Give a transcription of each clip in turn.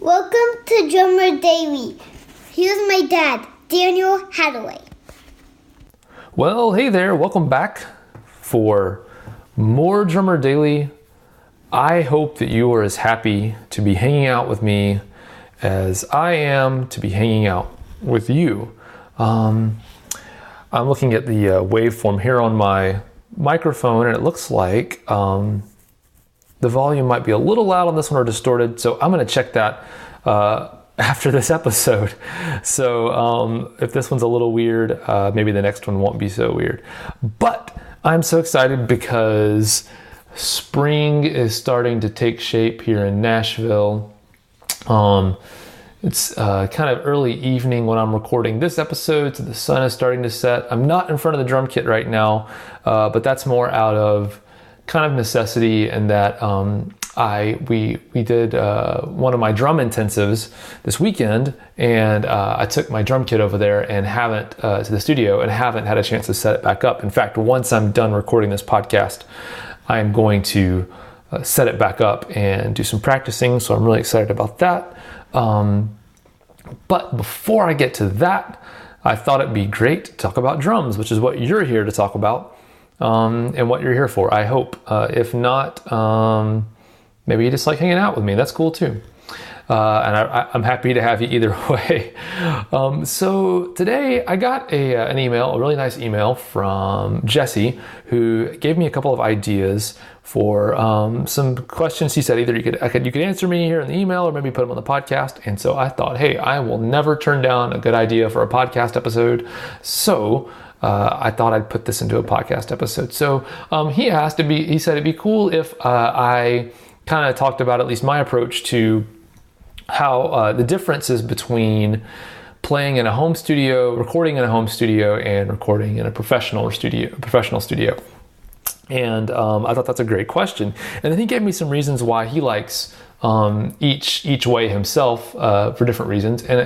Welcome to Drummer Daily. Here's my dad, Daniel Hadaway. Well, hey there, welcome back for more Drummer Daily. I hope that you are as happy to be hanging out with me as I am to be hanging out with you. I'm looking at the waveform here on my microphone, and it looks like the volume might be a little loud on this one or distorted, so I'm going to check that after this episode. So if this one's a little weird, maybe the next one won't be so weird. But I'm so excited because spring is starting to take shape here in Nashville. It's kind of early evening when I'm recording this episode, so the sun is starting to set. I'm not in front of the drum kit right now, but that's more out of kind of necessity, and that we did one of my drum intensives this weekend, and I took my drum kit over there and haven't to the studio and haven't had a chance to set it back up. In fact, once I'm done recording this podcast, I am going to set it back up and do some practicing, so I'm really excited about that. But before I get to that, I thought it'd be great to talk about drums, which is what you're here to talk about. And what you're here for, I hope. If not, maybe you just like hanging out with me. That's cool too. And I'm happy to have you either way. So today I got an email, a really nice email from Jesse, who gave me a couple of ideas for some questions. He said either you could answer me here in the email or maybe put them on the podcast. And so I thought, hey, I will never turn down a good idea for a podcast episode. So I thought I'd put this into a podcast episode. So he said it'd be cool if I kind of talked about at least my approach to how the differences between playing in a home studio, recording in a home studio, and recording in a professional studio. And I thought that's a great question. And then he gave me some reasons why he likes each way himself for different reasons, and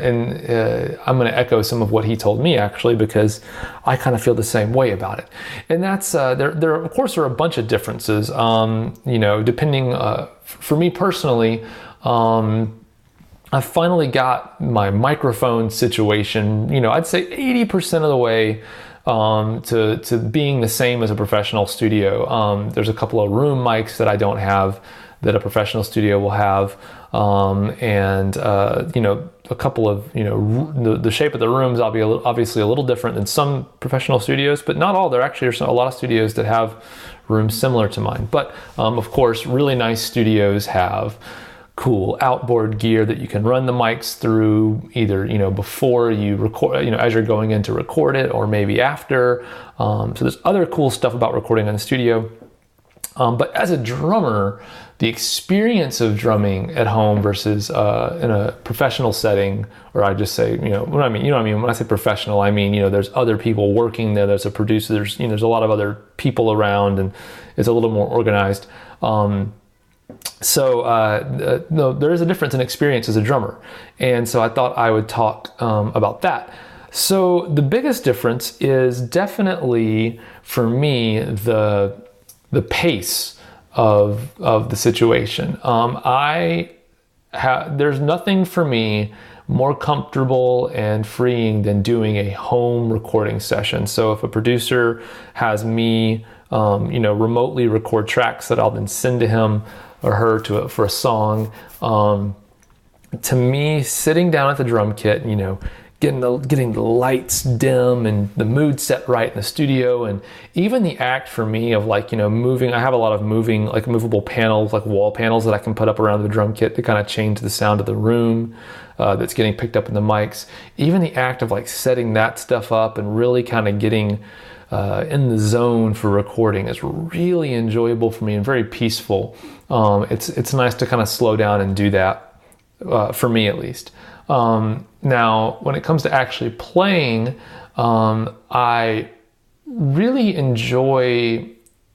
I'm going to echo some of what he told me actually, because I kind of feel the same way about it. And that's there of course are a bunch of differences, depending. For me personally, I finally got my microphone situation. I'd say 80% of the way to being the same as a professional studio. There's a couple of room mics that I don't have that a professional studio will have, and a couple of the shape of the rooms obviously a little different than some professional studios, but not all. There actually are a lot of studios that have rooms similar to mine. But of course, really nice studios have cool outboard gear that you can run the mics through, either before you record, as you're going in to record it, or maybe after. So there's other cool stuff about recording in the studio. But as a drummer, the experience of drumming at home versus in a professional setting, or I just say, what I mean. When I say professional, I mean, there's other people working there. There's a producer. There's a lot of other people around, and it's a little more organized. So there is a difference in experience as a drummer, and so I thought I would talk about that. So the biggest difference is definitely for me the pace of the situation. There's nothing for me more comfortable and freeing than doing a home recording session. So if a producer has me, remotely record tracks that I'll then send to him or her for a song, to me, sitting down at the drum kit, getting the lights dim and the mood set right in the studio, and even the act for me of moving. I have a lot of moving, movable panels, wall panels that I can put up around the drum kit to kind of change the sound of the room that's getting picked up in the mics. Even the act of setting that stuff up and really kind of getting in the zone for recording is really enjoyable for me and very peaceful. It's nice to kind of slow down and do that, for me at least. Now, when it comes to actually playing, I really enjoy,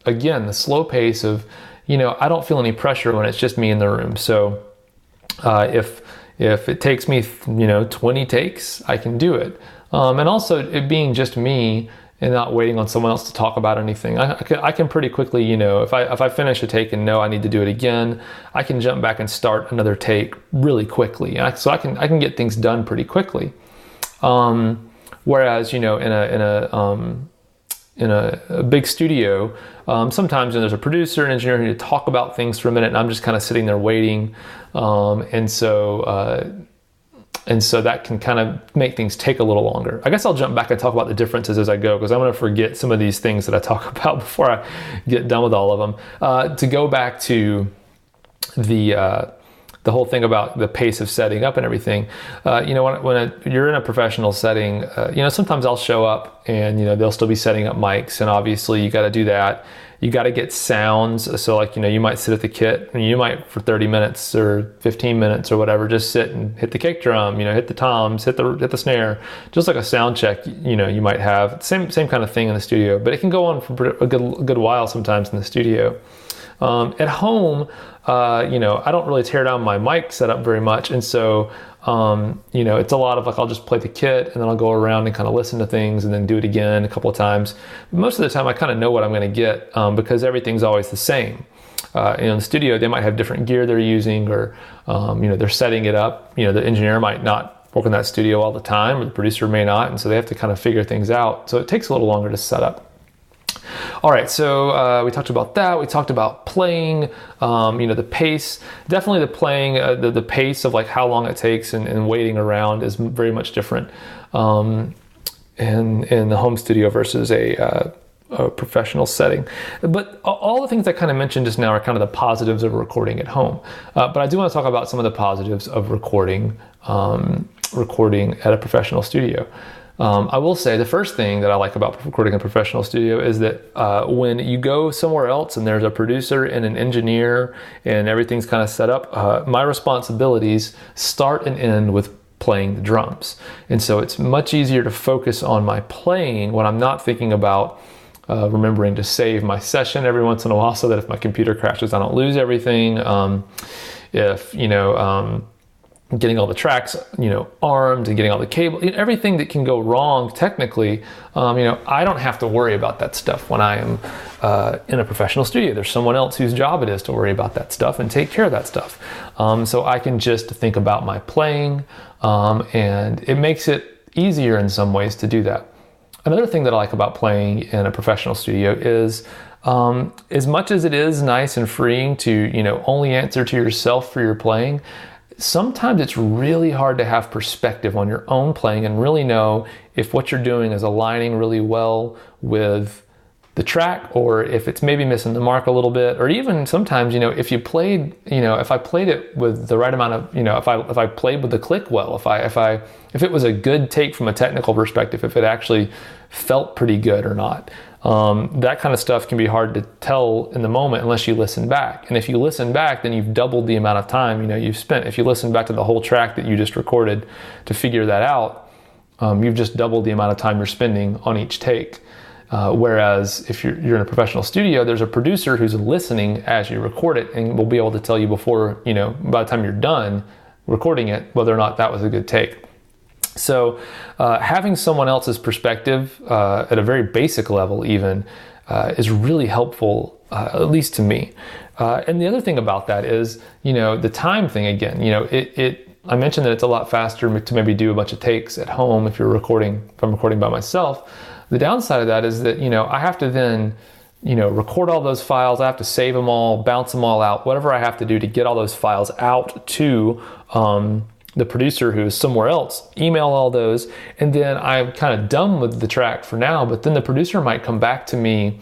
again, the slow pace of, I don't feel any pressure when it's just me in the room. So if it takes me, 20 takes, I can do it. And also it being just me, and not waiting on someone else to talk about anything. I can pretty quickly, you know, if I finish a take and know I need to do it again, I can jump back and start another take really quickly. So I can get things done pretty quickly. Whereas, you know, in a big studio, sometimes when there's a producer and engineer who need to talk about things for a minute, and I'm just kind of sitting there waiting, and so that can kind of make things take a little longer. I guess I'll jump back and talk about the differences as I go, because I'm going to forget some of these things that I talk about before I get done with all of them. To go back to the whole thing about the pace of setting up and everything, you know, when you're in a professional setting, you know, sometimes I'll show up and, you know, they'll still be setting up mics, and obviously you got to do that. You got to get sounds. So like, you know, you might sit at the kit and you might for 30 minutes or 15 minutes or whatever, just sit and hit the kick drum, you know, hit the toms, hit the snare, just like a sound check, you know, you might have same kind of thing in the studio, but it can go on for a good while sometimes in the studio. At home, you know, I don't really tear down my mic setup very much. And so, you know, it's a lot of like, I'll just play the kit and then I'll go around and kind of listen to things and then do it again a couple of times. But most of the time I kind of know what I'm going to get, because everything's always the same. In the studio, they might have different gear they're using, or, you know, they're setting it up. You know, the engineer might not work in that studio all the time, or the producer may not. And so they have to kind of figure things out. So it takes a little longer to set up. All right, so we talked about that. We talked about playing, you know, the pace. Definitely the playing, the pace of like how long it takes and waiting around is very much different in the home studio versus a professional setting. But all the things I kind of mentioned just now are kind of the positives of recording at home. But I do want to talk about some of the positives of recording at a professional studio. I will say the first thing that I like about recording in a professional studio is that when you go somewhere else and there's a producer and an engineer and everything's kind of set up, my responsibilities start and end with playing the drums. And so it's much easier to focus on my playing when I'm not thinking about remembering to save my session every once in a while so that if my computer crashes, I don't lose everything. If, you know, getting all the tracks, you know, armed and getting all the cable, you know, everything that can go wrong technically, you know, I don't have to worry about that stuff when I am in a professional studio. There's someone else whose job it is to worry about that stuff and take care of that stuff. So I can just think about my playing, and it makes it easier in some ways to do that. Another thing that I like about playing in a professional studio is as much as it is nice and freeing to, you know, only answer to yourself for your playing, sometimes it's really hard to have perspective on your own playing and really know if what you're doing is aligning really well with the track, or if it's maybe missing the mark a little bit, or even sometimes, you know, if you played, you know, if I played it with the right amount of, you know, if I played with the click well, if it was a good take from a technical perspective, if it actually felt pretty good or not. That kind of stuff can be hard to tell in the moment unless you listen back. And if you listen back, then you've doubled the amount of time, you know, you've spent. If you listen back to the whole track that you just recorded to figure that out, you've just doubled the amount of time you're spending on each take. Whereas if you're in a professional studio, there's a producer who's listening as you record it and will be able to tell you before, you know, by the time you're done recording it, whether or not that was a good take. So having someone else's perspective at a very basic level even is really helpful, at least to me. And the other thing about that is, you know, the time thing again, you know, I mentioned that it's a lot faster to maybe do a bunch of takes at home if I'm recording by myself. The downside of that is that, you know, I have to then, you know, record all those files. I have to save them all, bounce them all out, whatever I have to do to get all those files out to the producer who is somewhere else, email all those, and then I'm kind of done with the track for now, but then the producer might come back to me,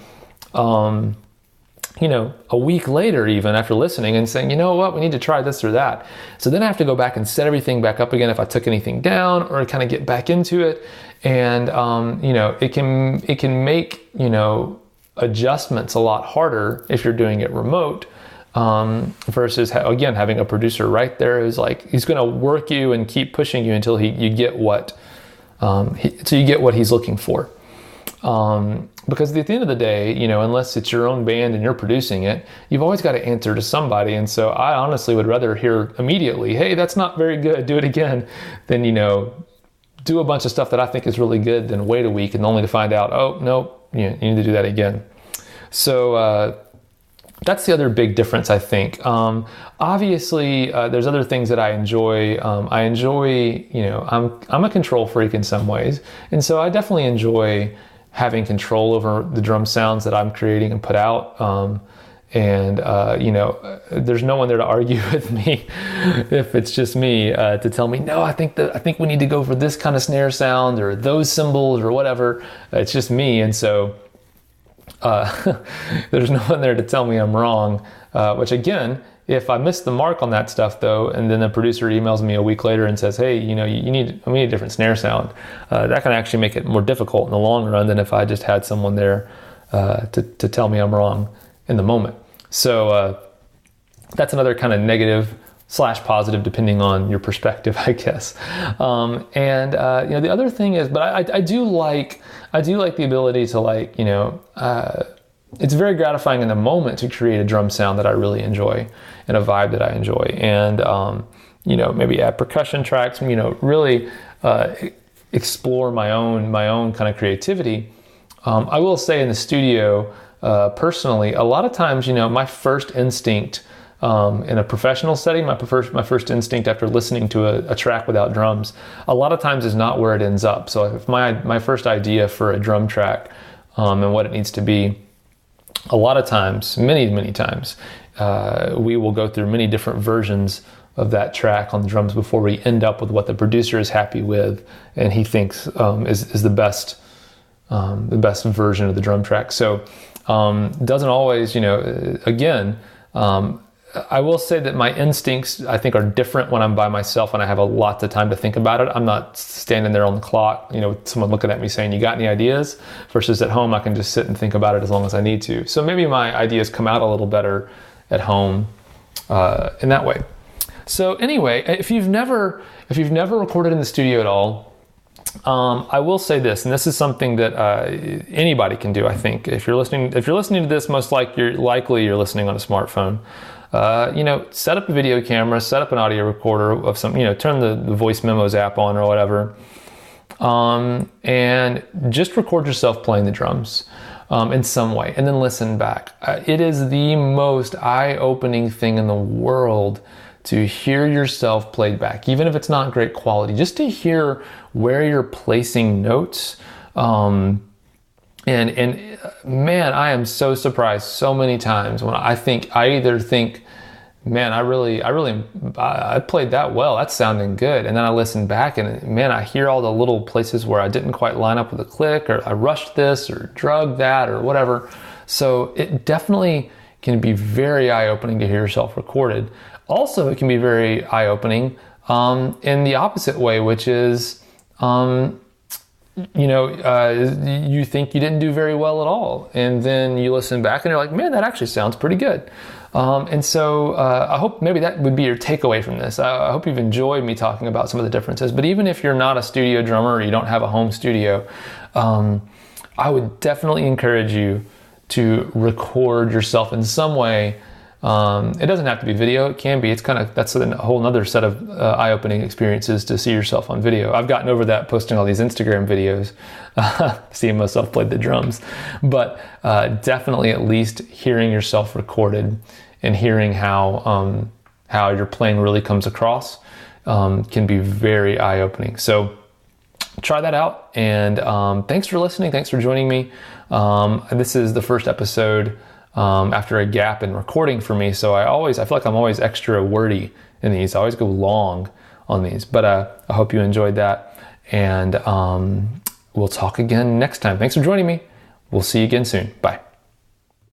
you know, a week later even after listening and saying, you know what, we need to try this or that. So then I have to go back and set everything back up again if I took anything down, or kind of get back into it. And, you know, it can make, you know, adjustments a lot harder if you're doing it remote. Versus again, having a producer right there who's like, he's going to work you and keep pushing you until you get what he's looking for. Because at the end of the day, you know, unless it's your own band and you're producing it, you've always got to answer to somebody. And so I honestly would rather hear immediately, hey, that's not very good, do it again, than, you know, do a bunch of stuff that I think is really good, then wait a week and only to find out, oh, no, you need to do that again. So that's the other big difference, I think. Obviously, there's other things that I enjoy. I'm a control freak in some ways. And so I definitely enjoy having control over the drum sounds that I'm creating and put out. There's no one there to argue with me if it's just me to tell me, no, I think we need to go for this kind of snare sound or those cymbals or whatever. It's just me. And so there's no one there to tell me I'm wrong, which again, if I miss the mark on that stuff though, and then the producer emails me a week later and says, hey, we need a different snare sound, that can actually make it more difficult in the long run than if I just had someone there to tell me I'm wrong in the moment. So that's another kind of negative / positive depending on your perspective, I guess. The other thing is, but I do like the ability to it's very gratifying in the moment to create a drum sound that I really enjoy and a vibe that I enjoy. And, maybe add percussion tracks, really explore my own kind of creativity. I will say in the studio, personally, a lot of times, my first instinct in a professional setting, my first instinct after listening to a track without drums, a lot of times is not where it ends up. So if my first idea for a drum track and what it needs to be, a lot of times, many times, we will go through many different versions of that track on the drums before we end up with what the producer is happy with and he thinks is the best version of the drum track. So doesn't always, again, I will say that my instincts, I think, are different when I'm by myself and I have a lot of time to think about it. I'm not standing there on the clock, with someone looking at me saying, you got any ideas? Versus at home, I can just sit and think about it as long as I need to. So maybe my ideas come out a little better at home in that way. So anyway, if you've never recorded in the studio at all, I will say this, and this is something that anybody can do. I think if you're listening to this, most likely you're listening on a smartphone. Set up a video camera, set up an audio recorder of some, turn the voice memos app on or whatever, and just record yourself playing the drums in some way, and then listen back. It is the most eye-opening thing in the world to hear yourself played back, even if it's not great quality, just to hear where you're placing notes. And man, I am so surprised so many times when I either think, man, I played that well, that's sounding good. And then I listen back and man, I hear all the little places where I didn't quite line up with a click, or I rushed this or drug that or whatever. So it definitely can be very eye-opening to hear yourself recorded. Also, it can be very eye-opening in the opposite way, which is, you think you didn't do very well at all. And then you listen back and you're like, man, that actually sounds pretty good. And so I hope maybe that would be your takeaway from this. I hope you've enjoyed me talking about some of the differences. But even if you're not a studio drummer or you don't have a home studio, I would definitely encourage you to record yourself in some way. It doesn't have to be video. It can be. That's a whole nother set of eye-opening experiences to see yourself on video. I've gotten over that posting all these Instagram videos, seeing myself play the drums. But definitely at least hearing yourself recorded and hearing how your playing really comes across can be very eye-opening. So try that out. And thanks for listening. Thanks for joining me. This is the first episode after a gap in recording for me. So I feel like I'm always extra wordy in these. I always go long on these, but I hope you enjoyed that. And we'll talk again next time. Thanks for joining me. We'll see you again soon. Bye.